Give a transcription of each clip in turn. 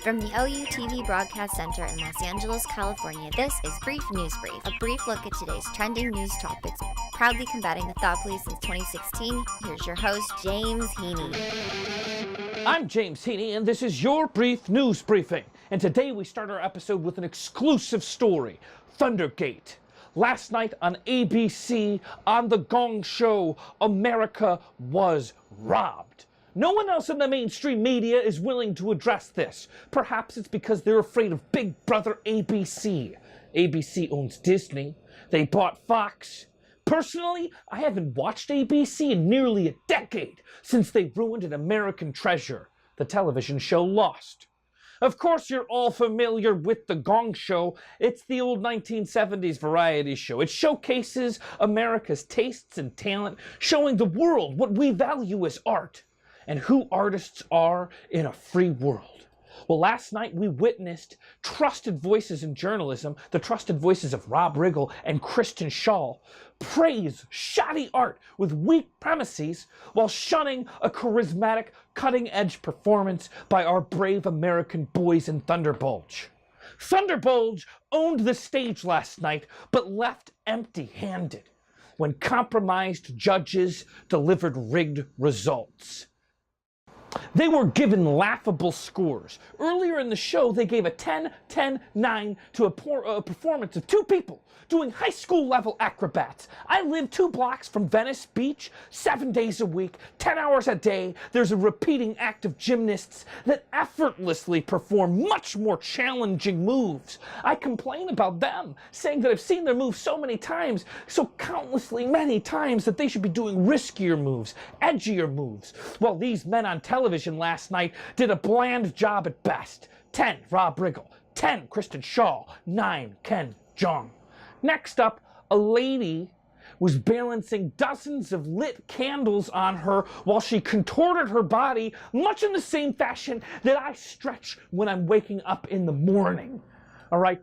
From the OUTV Broadcast Center in Los Angeles, California, this is Brief News Brief, a brief look at today's trending news topics, proudly combating the thought police since 2016. Here's your host, James Heaney. I'm James Heaney, and this is your Brief News Briefing. And today we start our episode with an exclusive story, Thundergate. Last night on ABC, on the Gong Show, America was robbed. No one else in the mainstream media is willing to address this. Perhaps it's because they're afraid of Big Brother ABC. ABC owns Disney. They bought Fox. Personally, I haven't watched ABC in nearly a decade since they ruined an American treasure, the television show Lost. Of course, you're all familiar with the Gong Show. It's the old 1970s variety show. It showcases America's tastes and talent, showing the world what we value as art and who artists are in a free world. Well, last night we witnessed trusted voices in journalism, the trusted voices of Rob Riggle and Kristen Schaal, praise shoddy art with weak premises while shunning a charismatic, cutting-edge performance by our brave American boys in Thunderbulge. Thunderbulge owned the stage last night, but left empty-handed when compromised judges delivered rigged results. They were given laughable scores. Earlier in the show, they gave a 10, 10, 9 to a performance of two people doing high school level acrobats. I live 2 blocks from Venice Beach, 7 days a week, 10 hours a day. There's a repeating act of gymnasts that effortlessly perform much more challenging moves. I complain about them, saying that I've seen their moves so many times, so countlessly many times, that they should be doing riskier moves, edgier moves, while these men on television last night did a bland job at best. 10, Rob Riggle. 10, Kristen Schaal. 9, Ken Jeong. Next up, a lady was balancing dozens of lit candles on her while she contorted her body much in the same fashion that I stretch when I'm waking up in the morning. All right?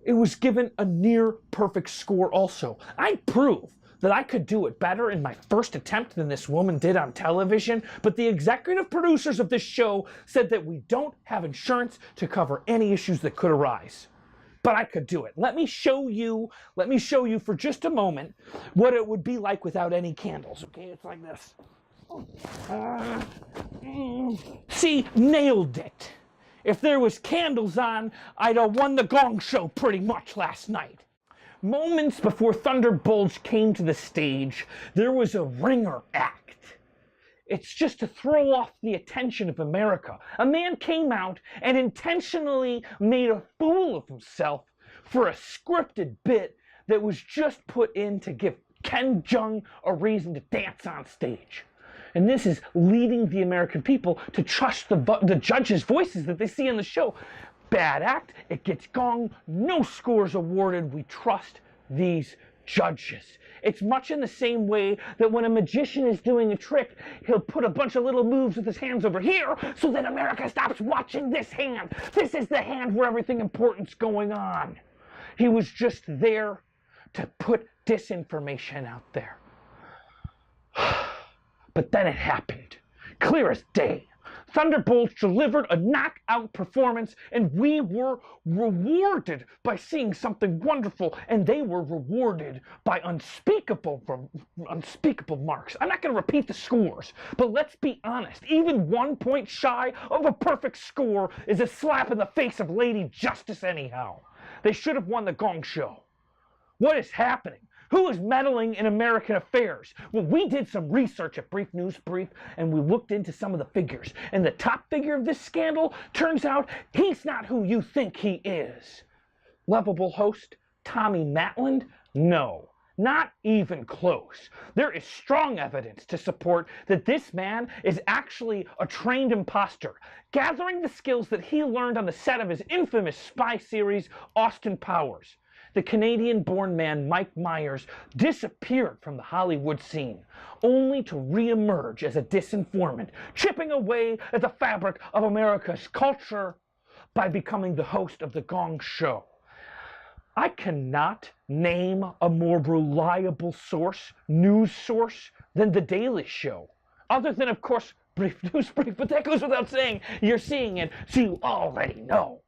It was given a near perfect score also. I prove that I could do it better in my first attempt than this woman did on television, but the executive producers of this show said that we don't have insurance to cover any issues that could arise. But I could do it. Let me show you for just a moment what it would be like without any candles. Okay, it's like this. See, nailed it. If there was candles on, I'd have won the Gong Show pretty much last night. Moments before Thunderbulge came to the stage, there was a ringer act. It's just to throw off the attention of America. A man came out and intentionally made a fool of himself for a scripted bit that was just put in to give Ken Jeong a reason to dance on stage. And this is leading the American people to trust the judges' voices that they see in the show. Bad act, it gets gong, no scores awarded, we trust these judges. It's much in the same way that when a magician is doing a trick, he'll put a bunch of little moves with his hands over here so that America stops watching this hand. This is the hand where everything important's going on. He was just there to put disinformation out there. But then it happened, clear as day. Thunderbulge delivered a knockout performance, and we were rewarded by seeing something wonderful, and they were rewarded by unspeakable marks. I'm not going to repeat the scores, but let's be honest. Even 1 point shy of a perfect score is a slap in the face of Lady Justice anyhow. They should have won the Gong Show. What is happening? Who is meddling in American affairs? Well, we did some research at Brief News Brief, and we looked into some of the figures. And the top figure of this scandal, turns out he's not who you think he is. Lovable host Tommy Matland? No, not even close. There is strong evidence to support that this man is actually a trained imposter, gathering the skills that he learned on the set of his infamous spy series, Austin Powers. The Canadian-born man Mike Myers disappeared from the Hollywood scene, only to re-emerge as a disinformant, chipping away at the fabric of America's culture by becoming the host of the Gong Show. I cannot name a more reliable news source, than The Daily Show, other than, of course, brief news brief, but that goes without saying. You're seeing it, so you already know.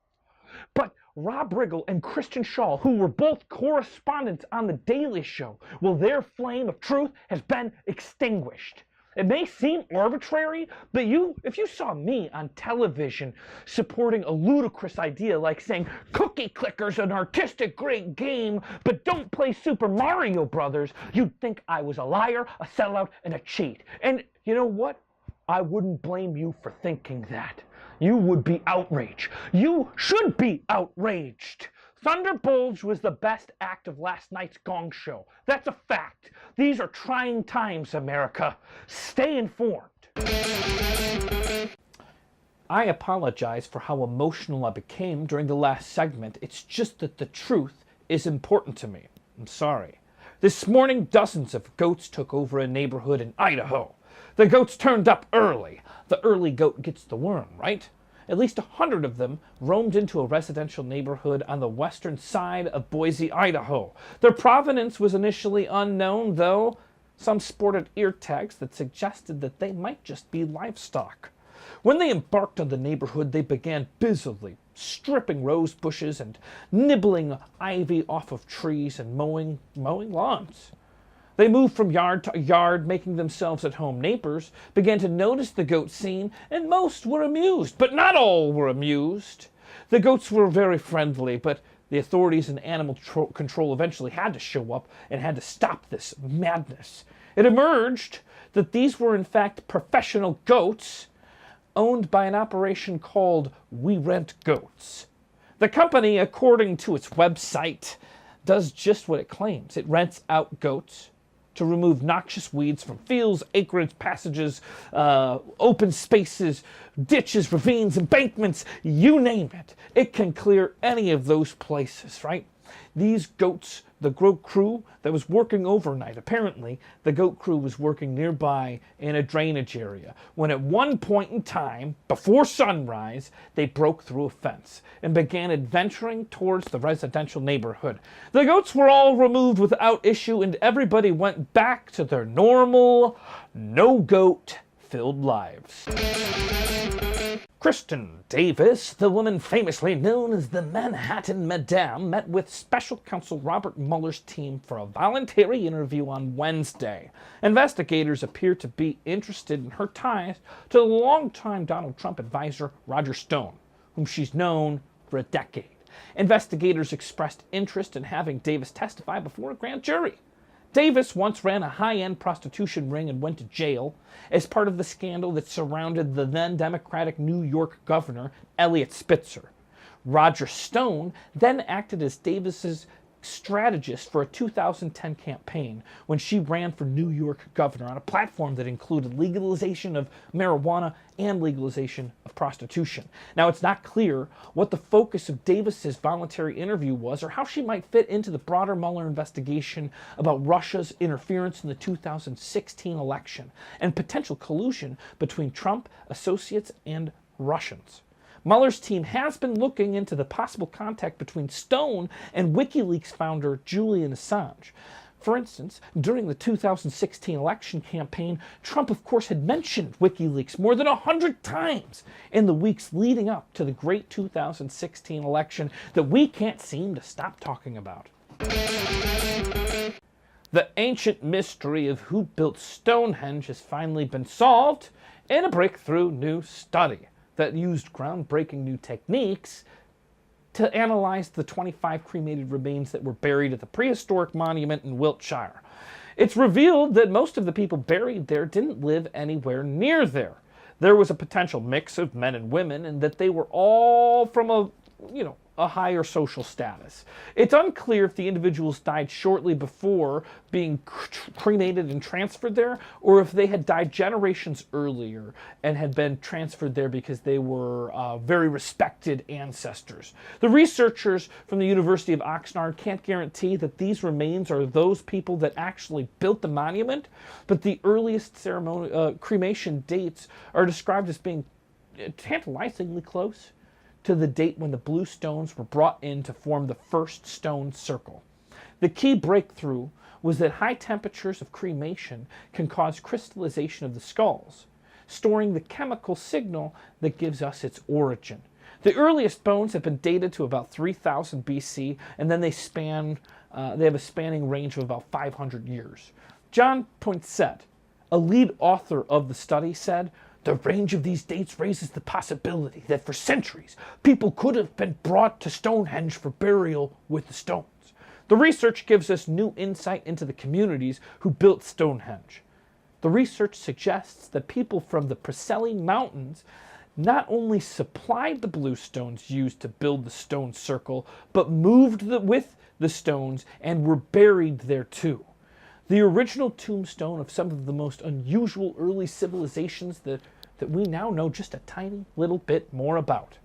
But Rob Riggle and Kristen Shaw, who were both correspondents on The Daily Show, well, their flame of truth has been extinguished. It may seem arbitrary, but if you saw me on television supporting a ludicrous idea like saying Cookie Clicker's an artistic great game, but don't play Super Mario Brothers, you'd think I was a liar, a sellout, and a cheat. And you know what? I wouldn't blame you for thinking that. You would be outraged. You should be outraged. Thunderbulge was the best act of last night's Gong Show. That's a fact. These are trying times, America. Stay informed. I apologize for how emotional I became during the last segment. It's just that the truth is important to me. I'm sorry. This morning, dozens of goats took over a neighborhood in Idaho. The goats turned up early. The early goat gets the worm, right? At least 100 of them roamed into a residential neighborhood on the western side of Boise, Idaho. Their provenance was initially unknown, though some sported ear tags that suggested that they might just be livestock. When they embarked on the neighborhood, they began busily stripping rose bushes and nibbling ivy off of trees and mowing lawns. They moved from yard to yard, making themselves at home. Neighbors began to notice the goat scene, and most were amused, but not all were amused. The goats were very friendly, but the authorities and animal control eventually had to show up and had to stop this madness. It emerged that these were in fact professional goats owned by an operation called We Rent Goats. The company, according to its website, does just what it claims. It rents out goats to remove noxious weeds from fields, acreage, passages, open spaces, ditches, ravines, embankments, you name it. It can clear any of those places, right? These goats, the goat crew that was working overnight, apparently the goat crew was working nearby in a drainage area when at one point in time, before sunrise, they broke through a fence and began adventuring towards the residential neighborhood. The goats were all removed without issue and everybody went back to their normal, no-goat filled lives. Kristen Davis, the woman famously known as the Manhattan Madame, met with special counsel Robert Mueller's team for a voluntary interview on Wednesday. Investigators appear to be interested in her ties to the longtime Donald Trump advisor Roger Stone, whom she's known for a decade. Investigators expressed interest in having Davis testify before a grand jury. Davis once ran a high-end prostitution ring and went to jail as part of the scandal that surrounded the then Democratic New York governor, Eliot Spitzer. Roger Stone then acted as Davis's strategist for a 2010 campaign when she ran for New York governor on a platform that included legalization of marijuana and legalization of prostitution. Now, it's not clear what the focus of Davis's voluntary interview was or how she might fit into the broader Mueller investigation about Russia's interference in the 2016 election and potential collusion between Trump, associates, and Russians. Mueller's team has been looking into the possible contact between Stone and WikiLeaks founder Julian Assange. For instance, during the 2016 election campaign, Trump, of course, had mentioned WikiLeaks more than 100 times in the weeks leading up to the great 2016 election that we can't seem to stop talking about. The ancient mystery of who built Stonehenge has finally been solved in a breakthrough new study that used groundbreaking new techniques to analyze the 25 cremated remains that were buried at the prehistoric monument in Wiltshire. It's revealed that most of the people buried there didn't live anywhere near there. There was a potential mix of men and women, and that they were all from a higher social status. It's unclear if the individuals died shortly before being cremated and transferred there, or if they had died generations earlier and had been transferred there because they were very respected ancestors. The researchers from the University of Oxnard can't guarantee that these remains are those people that actually built the monument, but the earliest cremation dates are described as being tantalizingly close to the date when the blue stones were brought in to form the first stone circle. The key breakthrough was that high temperatures of cremation can cause crystallization of the skulls. storing the chemical signal that gives us its origin. The earliest bones have been dated to about 3000 BC, and then they have a spanning range of about 500 years. John Poinsett, a lead author of the study, said, "The range of these dates raises the possibility that for centuries, people could have been brought to Stonehenge for burial with the stones. The research gives us new insight into the communities who built Stonehenge. The research suggests that people from the Preseli Mountains not only supplied the bluestones used to build the stone circle, but moved with the stones and were buried there too. The original tombstone of some of the most unusual early civilizations that we now know just a tiny little bit more about."